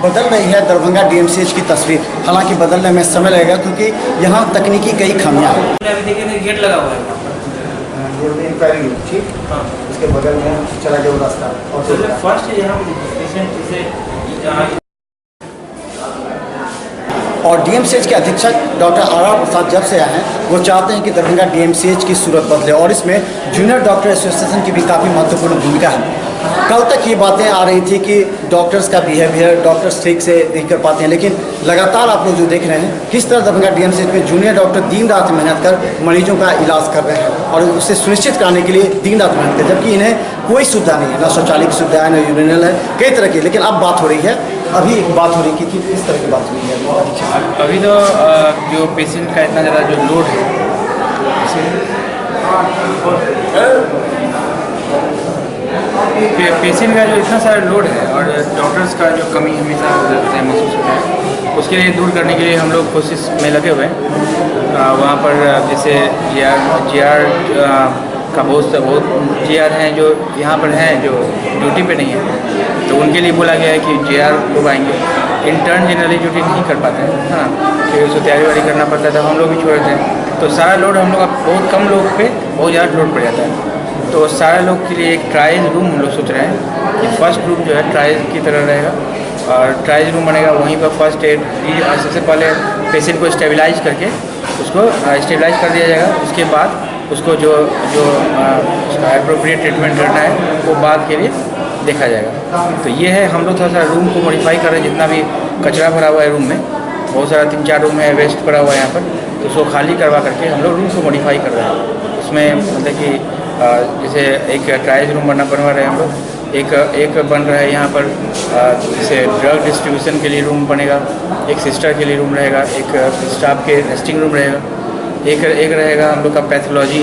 बदल रही है दरभंगा डीएमसीएच की तस्वीर। हालांकि बदलने में समय लगेगा क्योंकि यहाँ तकनीकी कई खामियाँ हैं। अभी देखिए गेट लगा हुआ है, ठीक, हाँ, उसके बगल में चला गया वो रास्ता और फर्स्ट यहाँ पे पेशेंट इसे और डीएमसीएच के अधीक्षक डॉक्टर आर प्रसाद जब से आए हैं वो चाहते हैं कि दरभंगा डीएमसीएच की सूरत बदले और इसमें जूनियर डॉक्टर एसोसिएशन की भी काफ़ी महत्वपूर्ण भूमिका है। कल तक ये बातें आ रही थी कि डॉक्टर्स का बिहेवियर डॉक्टर्स ठीक से नहीं कर पाते हैं, लेकिन लगातार आप लोग जो देख रहे हैं किस तरह दरभंगा डीएमसीएच में जूनियर डॉक्टर दिन रात मेहनत कर मरीजों का इलाज कर रहे हैं और उसे सुनिश्चित कराने के लिए दिन रात मेहनत कर, जबकि इन्हें कोई सुविधा नहीं है, ना शौचालय की सुविधा है, ना यूरिनल है, कई तरह की। लेकिन अब बात हो रही है, अभी बात हो रही है कि किस तरह की बात हो रही है। अभी तो जो पेशेंट का इतना ज़्यादा जो लोड है, पेशेंट का जो इतना सारा लोड है और डॉक्टर्स का जो कमी हमेशा महसूस होता है, उसके लिए दूर करने के लिए हम लोग कोशिश में लगे हुए हैं। वहाँ पर जैसे जी आर का बहुत GR हैं जो यहाँ पर हैं जो ड्यूटी पे नहीं है, तो उनके लिए बोला गया है कि GR लोग आएंगे। इंटर्न जनरली ड्यूटी नहीं कर पाते हैं, हाँ, फिर उसको तैयारी वारी करना पड़ता था, हम लोग भी छोड़ देते हैं, तो सारा लोड हम लोग बहुत कम लोग पे बहुत ज़्यादा लोड पड़ जाता है। तो सारे लोग के लिए एक ट्रायल रूम हम लोग सोच रहे हैं कि फर्स्ट रूम जो है ट्रायल की तरह रहेगा और ट्रायल रूम बनेगा, वहीं पर फर्स्ट एड सबसे पहले पेशेंट को स्टेबलाइज करके उसको स्टेबलाइज कर दिया जाएगा। उसके बाद उसको जो उसका एप्रोप्रिएट ट्रीटमेंट करना है वो बाद के लिए देखा जाएगा। तो ये है, हम लोग थोड़ा सा रूम को मॉडिफाई कर रहे हैं। जितना भी कचरा भरा हुआ है रूम में, बहुत सारा 3-4 रूम है वेस्ट पड़ा हुआ है यहाँ पर, तो उसको खाली करवा करके हम लोग रूम को मॉडिफाई कर रहे हैं। उसमें मतलब कि जैसे एक ट्रायल रूम बनवा रहे हैं हम लोग, एक बन रहा है यहाँ पर जैसे ड्रग डिस्ट्रीब्यूशन के लिए रूम बनेगा, एक सिस्टर के लिए रूम रहेगा, एक स्टाफ के रेस्टिंग रूम रहेगा, एक रहेगा हम लोग का पैथोलॉजी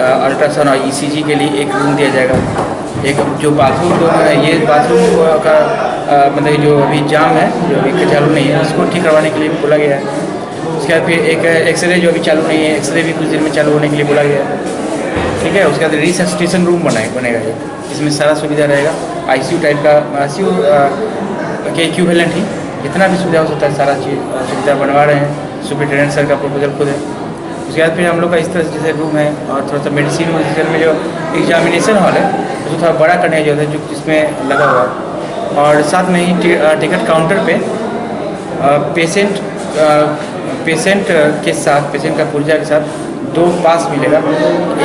अल्ट्रासाउंड और ECG के लिए एक रूम दिया जाएगा। एक जो बाथरूम दोनों है, ये बाथरूम का मतलब जो अभी जाम है, जो अभी चालू नहीं है, इसको ठीक करवाने के लिए बोला गया है। उसके बाद फिर एक एक्सरे जो अभी चालू नहीं है, एक्सरे भी कुछ दिन में चालू होने के लिए बोला गया है, ठीक है। उसके बाद रिसब्स्टेशन रूम बनेगा ये, इसमें सारा सुविधा रहेगा, ICU टाइप का, ICU के इक्विवेलेंट ही जितना भी सुविधा हो सकता है सारा चीज़ सुविधा बनवा रहे हैं। सुपरिटेंडेंट सर का प्रपोजल खुद है। उसके बाद फिर हम लोग का इस तरह जैसे रूम है और थोड़ा सा मेडिसिन में जो एग्जामिनेशन हॉल है उसको थोड़ा बड़ा करने की जरूरत है, जो जिसमें लगा हुआ है। और साथ में ही टिकट काउंटर पे पेशेंट के साथ, पेशेंट का पुर्जा के साथ 2 पास मिलेगा।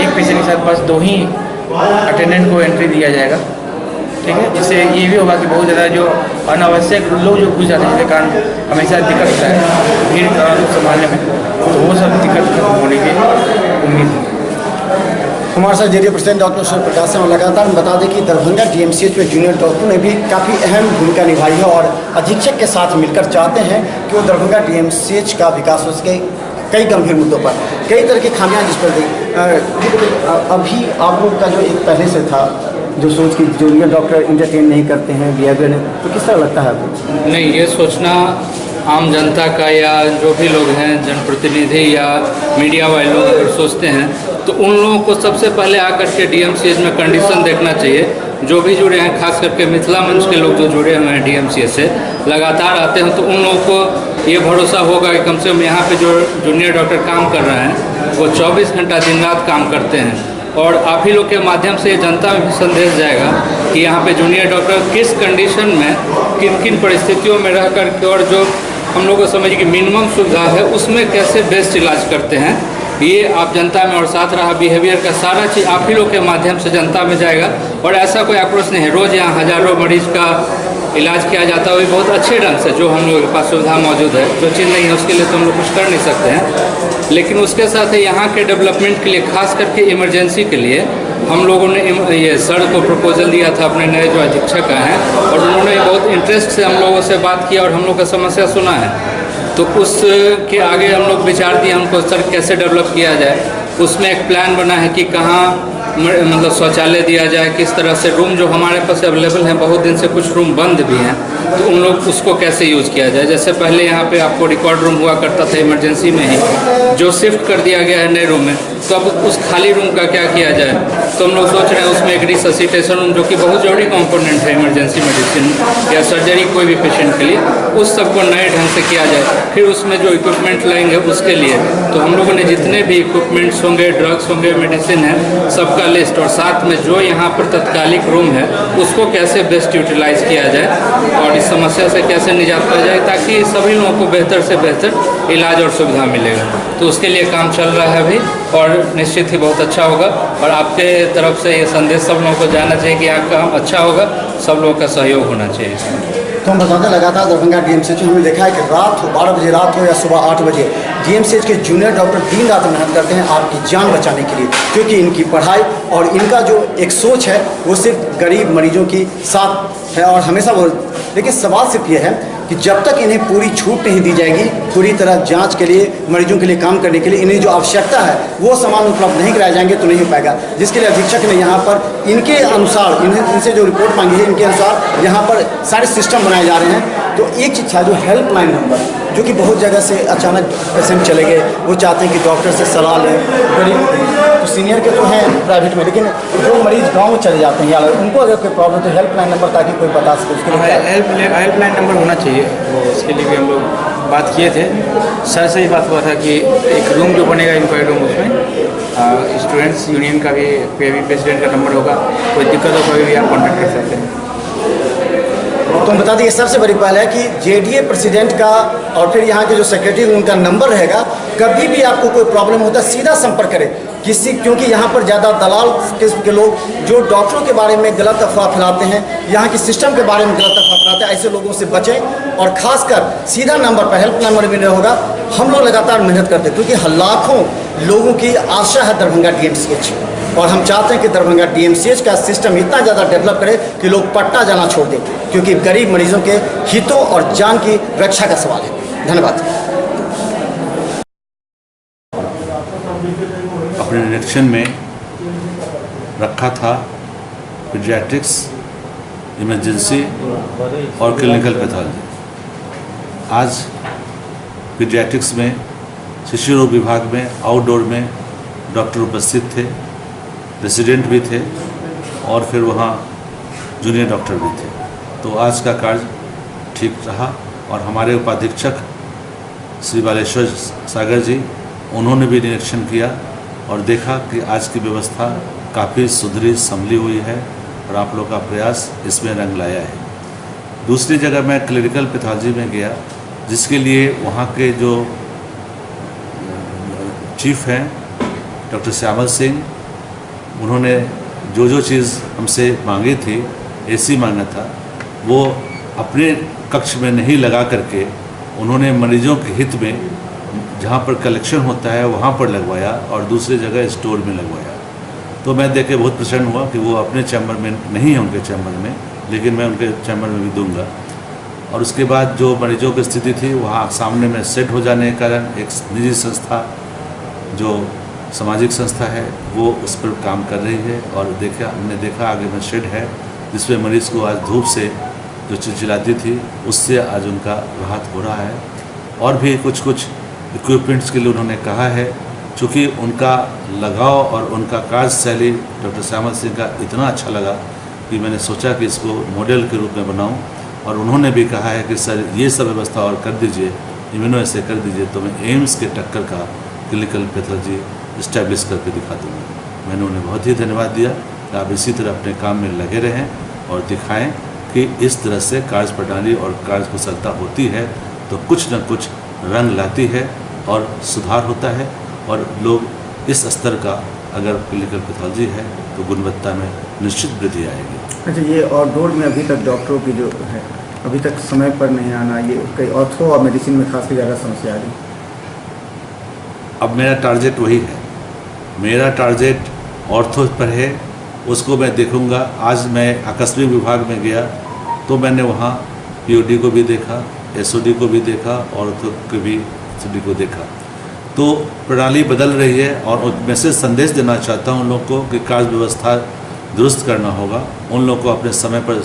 एक पेशेंट के साथ बस 2 ही अटेंडेंट को एंट्री दिया जाएगा, ठीक है। जिससे ये भी होगा कि बहुत ज़्यादा जो अनावश्यक लोग जो घुस जाते हैं, जिसके कारण हमेशा दिक्कत होता है भीड़ संभालने में, तो वो सब दिक्कत खत्म होने की उम्मीद है। हमारे साथ JDA president doctor Surya Prakash से लगातार बता दें कि दरभंगा डीएमसीएच में जूनियर डॉक्टर ने भी काफ़ी अहम भूमिका निभाई है और अधीक्षक के साथ मिलकर चाहते हैं कि वो दरभंगा डीएमसीएच का विकास हो सके। कई गंभीर मुद्दों पर कई तरह की खामियां जिस पर दी। अभी आप लोग का जो एक पहले से था जो सोच कि जूनियर डॉक्टर इंटरटेन नहीं करते हैं बिहेवियर, तो किस तरह लगता है आपको? नहीं, ये सोचना आम जनता का या जो भी लोग हैं जनप्रतिनिधि या मीडिया वाले लोग अगर सोचते हैं तो उन लोगों को सबसे पहले आकर के DMCH में कंडीशन देखना चाहिए। जो भी जुड़े हैं, खास करके मिथिला मंच के लोग जो जुड़े हुए हैं DMCH से लगातार आते हैं, तो उन लोगों को ये भरोसा होगा कि कम से कम यहाँ पे जो जूनियर डॉक्टर काम कर रहे हैं वो 24 घंटा दिन रात काम करते हैं। और आप ही लोग के माध्यम से जनता में भी संदेश जाएगा कि यहाँ पे जूनियर डॉक्टर किस कंडीशन में किन किन परिस्थितियों में रह करके और जो हम लोग को समझिए कि मिनिमम सुविधा है उसमें कैसे बेस्ट इलाज करते हैं, ये आप जनता में। और साथ रहा बिहेवियर का सारा चीज़ आप ही लोग के माध्यम से जनता में जाएगा। और ऐसा कोई आक्रोश नहीं है, रोज़ यहाँ हज़ारों मरीज का इलाज किया जाता है, वो भी बहुत अच्छे ढंग से, जो हम लोगों के पास सुविधा मौजूद है। जो चीज़ नहीं है उसके लिए तो हम लोग कुछ कर नहीं सकते हैं, लेकिन उसके साथ ही यहाँ के डेवलपमेंट के लिए, खास करके इमरजेंसी के लिए हम लोगों ने ये सर को प्रपोजल दिया था, अपने नए जो अधीक्षक हैं, और उन्होंने बहुत इंटरेस्ट से हम लोगों से बात किया और हम लोग का समस्या सुना है। तो उसके आगे हम लोग विचार दिए हमको सर कैसे डेवलप किया जाए। उसमें एक प्लान बना है कि कहाँ मतलब शौचालय दिया जाए, किस तरह से रूम जो हमारे पास अवेलेबल हैं, बहुत दिन से कुछ रूम बंद भी हैं, तो उन लोग उसको कैसे यूज़ किया जाए। जैसे पहले यहाँ पे आपको रिकॉर्ड रूम हुआ करता था इमरजेंसी में ही, जो शिफ्ट कर दिया गया है नए रूम में, तो अब उस खाली रूम का क्या किया जाए। तो हम लोग सोच रहे हैं उसमें एक रिससिटेशन रूम, जो कि बहुत जरूरी कंपोनेंट है इमरजेंसी मेडिसिन या सर्जरी कोई भी पेशेंट के लिए, उस सबको नए ढंग से किया जाए। फिर उसमें जो इक्विपमेंट लगेंगे उसके लिए तो हम लोगों ने जितने भी इक्विपमेंट्स होंगे, ड्रग्स होंगे, मेडिसिन है, सबका लिस्ट, और साथ में जो यहाँ पर तत्कालिक रूम है उसको कैसे बेस्ट यूटिलाइज किया जाए और इस समस्या से कैसे निजात पाया जाए, ताकि सभी लोगों को बेहतर से बेहतर इलाज और सुविधा मिलेगा। तो उसके लिए काम चल रहा है अभी, और निश्चित ही बहुत अच्छा होगा। और आपके तरफ से ये संदेश सब लोगों को जाना चाहिए कि यहाँ काम अच्छा होगा, सब लोगों का सहयोग होना चाहिए। तो हम बताते लगातार दरभंगा डीएमसीएच में हमने देखा है कि रात हो 12 बजे रात हो या सुबह 8 बजे डीएमसीएच के जूनियर डॉक्टर दिन रात मेहनत करते हैं आपकी जान बचाने के लिए, क्योंकि इनकी पढ़ाई और इनका जो एक सोच है वो सिर्फ गरीब मरीजों की साथ है। और हमेशा वो, लेकिन सवाल सिर्फ ये है कि जब तक इन्हें पूरी छूट नहीं दी जाएगी, पूरी तरह जांच के लिए, मरीजों के लिए काम करने के लिए इन्हें जो आवश्यकता है वो सामान उपलब्ध नहीं कराए जाएंगे तो नहीं हो पाएगा। जिसके लिए अधीक्षक ने यहाँ पर इनके अनुसार, इनसे जो रिपोर्ट मांगी है इनके अनुसार यहाँ पर सारे सिस्टम बनाए जा रहे हैं। तो एक चीज़ था जो हेल्पलाइन नंबर, जो कि बहुत जगह से अचानक पेशेंट चले गए, वो चाहते हैं कि डॉक्टर से सलाह लें, गरीब तो सीनियर के तो हैं प्राइवेट में, लेकिन जो मरीज गाँव में चले जाते हैं या उनको अगर कोई प्रॉब्लम तो हेल्पलाइन नंबर ताकि कोई बता सके उसके लिए हेल्पलाइन नंबर होना चाहिए। वो उसके लिए भी हम लोग बात किए थे। सर से ही बात हुआ था कि एक रूम जो बनेगा इंक्वायरी रूम, उसमें स्टूडेंट्स यूनियन का भी कोई भी प्रेसिडेंट का नंबर होगा, कोई दिक्कत हो कोई भी आप कॉन्टैक्ट कर सकते हैं। तो हम बता दें सबसे बड़ी पहल है कि जेडीए प्रेसिडेंट का और फिर यहाँ के जो सेक्रेटरी उनका नंबर रहेगा। कभी भी आपको कोई प्रॉब्लम होता है सीधा संपर्क करें किसी, क्योंकि यहाँ पर ज़्यादा दलाल किस्म के लोग जो डॉक्टरों के बारे में गलत अफवाह फैलाते हैं, यहाँ के सिस्टम के बारे में गलत अफवाह फैलाते हैं, ऐसे लोगों से बचें। और खासकर सीधा नंबर पर, हेल्प नंबर भी नहीं होगा। हम लोग लगातार मेहनत करते हैं क्योंकि लाखों लोगों की आशा है दरभंगा डीएमसीएच, और हम चाहते हैं कि दरभंगा डीएमसीएच का सिस्टम इतना ज़्यादा डेवलप करे कि लोग पट्टा जाना छोड़ दें, क्योंकि गरीब मरीजों के हितों और जान की रक्षा का सवाल है। धन्यवाद। अपने निरीक्षण में रखा था पीडियाट्रिक्स, इमरजेंसी और क्लिनिकल पैथोलॉजी। आज पीडियाट्रिक्स में, शिशु रोग विभाग में, आउटडोर में डॉक्टर उपस्थित थे, रेसिडेंट भी थे और फिर वहाँ जूनियर डॉक्टर भी थे। तो आज का कार्य ठीक रहा। और हमारे उपाधीक्षक श्री बालेश्वर सागर जी, उन्होंने भी निरीक्षण किया और देखा कि आज की व्यवस्था काफ़ी सुधरी संभली हुई है और आप लोग का प्रयास इसमें रंग लाया है। दूसरी जगह मैं क्लिनिकल पैथोलॉजी में गया, जिसके लिए वहाँ के जो चीफ हैं डॉक्टर श्यामल सिंह, उन्होंने जो चीज़ हमसे मांगी थी, एसी मांगा था, वो अपने कक्ष में नहीं लगा करके उन्होंने मरीजों के हित में जहाँ पर कलेक्शन होता है वहाँ पर लगवाया और दूसरी जगह स्टोर में लगवाया। तो मैं देख के बहुत प्रसन्न हुआ कि वो अपने चैम्बर में नहीं है, उनके चैम्बर में, लेकिन मैं उनके चैम्बर में भी दूंगा। और उसके बाद जो मरीजों की स्थिति थी वहाँ सामने में सेट हो जाने के कारण एक निजी संस्था, जो सामाजिक संस्था है, वो उस पर काम कर रही है। और हमने देखा आगे में शेड है जिसमें मरीज़ को आज धूप से जो चिलचिलाती थी उससे आज उनका राहत हो रहा है। और भी कुछ इक्विपमेंट्स के लिए उन्होंने कहा है, चूँकि उनका लगाव और उनका कार्यशैली डॉक्टर श्यामल सिंह का इतना अच्छा लगा कि मैंने सोचा कि इसको मॉडल के रूप में बनाऊं। और उन्होंने भी कहा है कि सर ये सब व्यवस्था और कर दीजिए, इम्यूनो ऐसे कर दीजिए, तो मैं एम्स के टक्कर का क्लिनिकल पैथोलॉजी इस्टेब्लिश करके दिखा दूँगा। मैंने उन्हें बहुत ही धन्यवाद दिया कि आप इसी तरह अपने काम में लगे रहें और दिखाएं कि इस तरह से कार्य प्रणाली और कार्यकुशलता होती है तो कुछ न कुछ रंग लाती है और सुधार होता है, और लोग इस स्तर का अगर क्लिनिकल पैथोलॉजी है तो गुणवत्ता में निश्चित वृद्धि आएगी। अच्छा, ये आउटडोर में अभी तक डॉक्टरों की जो है अभी तक समय पर नहीं आना, ये कई ऑर्थो और मेडिसिन में खासकर ज़्यादा समस्या आ रही। अब मेरा टारगेट वही है, मेरा टारगेट ऑर्थो पर है, उसको मैं देखूंगा। आज मैं आकस्मिक विभाग में गया तो मैंने वहाँ पीओडी को भी देखा, एसओडी को भी देखा, ऑर्थो को भी को देखा। तो प्रणाली बदल रही है और एक मैसेज संदेश देना चाहता हूँ उन लोगों को कि कार्य व्यवस्था दुरुस्त करना होगा, उन लोगों को अपने समय पर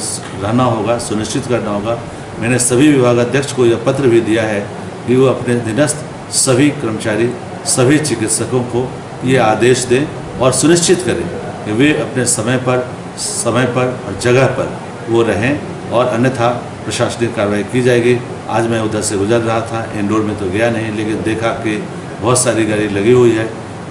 रहना होगा, सुनिश्चित करना होगा। मैंने सभी विभागाध्यक्ष को यह पत्र भी दिया है कि वो अपने अधीनस्थ सभी कर्मचारी, सभी चिकित्सकों को ये आदेश दें और सुनिश्चित करें कि वे अपने समय पर और जगह पर वो रहें और अन्यथा प्रशासनिक कार्रवाई की जाएगी। आज मैं उधर से गुजर रहा था, इंदौर में तो गया नहीं, लेकिन देखा कि बहुत सारी गाड़ी लगी हुई है,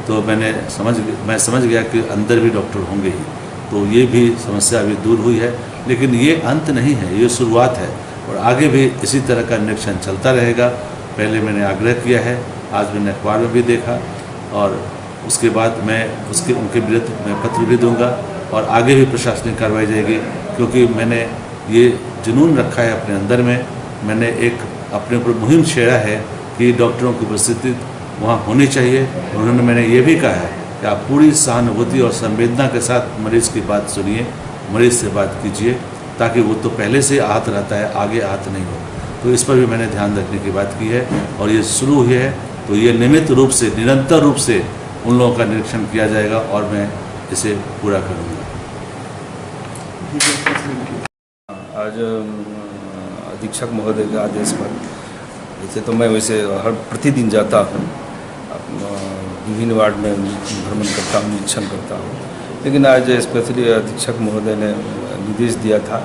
तो मैं समझ गया कि अंदर भी डॉक्टर होंगे ही, तो ये भी समस्या अभी दूर हुई है। लेकिन ये अंत नहीं है, ये शुरुआत है और आगे भी इसी तरह का निरीक्षण चलता रहेगा। पहले मैंने आग्रह किया है, आज मैंने अखबार में भी देखा और उसके बाद मैं उनके विरुद्ध मैं पत्र भी दूंगा और आगे भी प्रशासनिक कार्रवाई जाएगी, क्योंकि मैंने ये जुनून रखा है अपने अंदर में। मैंने एक अपने ऊपर मुहिम छेड़ा है कि डॉक्टरों की उपस्थिति वहाँ होनी चाहिए। मैंने ये भी कहा है कि आप पूरी सहानुभूति और संवेदना के साथ मरीज़ की बात सुनिए, मरीज़ से बात कीजिए, ताकि वो तो पहले से आहत रहता है, आगे आहत नहीं हो। तो इस पर भी मैंने ध्यान रखने की बात की है और ये शुरू हुई है, तो ये नियमित रूप से, निरंतर रूप से उन लोगों का निरीक्षण किया जाएगा और मैं इसे पूरा करूँगा। आज अधीक्षक महोदय के आदेश पर, वैसे तो मैं वैसे हर प्रतिदिन जाता हूँ, विभिन्न वार्ड में भ्रमण करता हूँ, निरीक्षण करता हूँ, लेकिन आज स्पेशली अधीक्षक महोदय ने निर्देश दिया था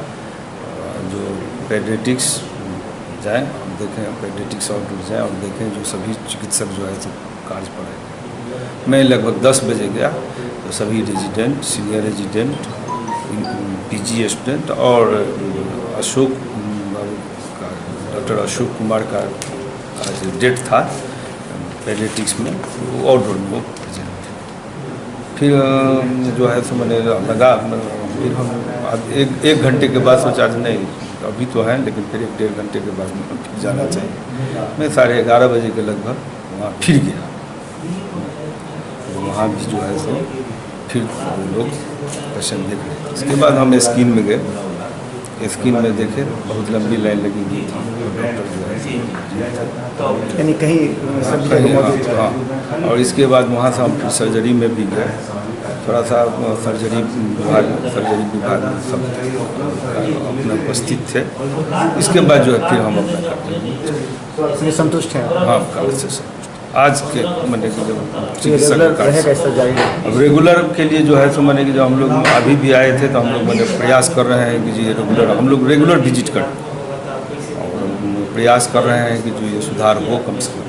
जो पेडियाट्रिक्स जाएँ, देखें पेडियाट्रिक्स आउटलेट जाएँ और देखें जो सभी चिकित्सक जो है तो कार्य पर है। मैं लगभग 10 बजे गया तो सभी resident, senior resident, PG student और अशोक बाबू का, डॉक्टर अशोक कुमार का आज डेट था पेडियाट्रिक्स में, वो आउटडोर में वो प्रेजेंट थे। फिर जो है सो मैंने लगा, फिर हम एक घंटे के बाद सोचा नहीं अभी तो है, लेकिन फिर 1-1.5 घंटे के बाद फिर जाना चाहिए। मैं 11:30 बजे के लगभग वहाँ फिर गया, तो वहाँ भी जो है सो फिर लोग पेशेंट देख रहे। इसके बाद हम स्क्रीन में गए, स्क्रीन में देखे बहुत लंबी लाइन लगी हुई थी, डॉक्टर जो है यानी कहीं हाँ। और इसके बाद वहाँ से हम फिर सर्जरी में भी गए, थोड़ा सा सर्जरी विभाग में सब अपना उपस्थित थे। इसके बाद जो है फिर हम अपना करते हैं। संतुष्ट हैं? हाँ, कार्य से संतुष्ट। आज के मैंने कि जब चिकित्सक अब रेगुलर के लिए जो है सो मैंने कि जब हम लोग अभी भी आए थे तो हम लोग मैंने प्रयास कर रहे हैं कि जी रेगुलर हम लोग रेगुलर विजिट करें और प्रयास कर रहे हैं कि जो ये सुधार हो कम से कम।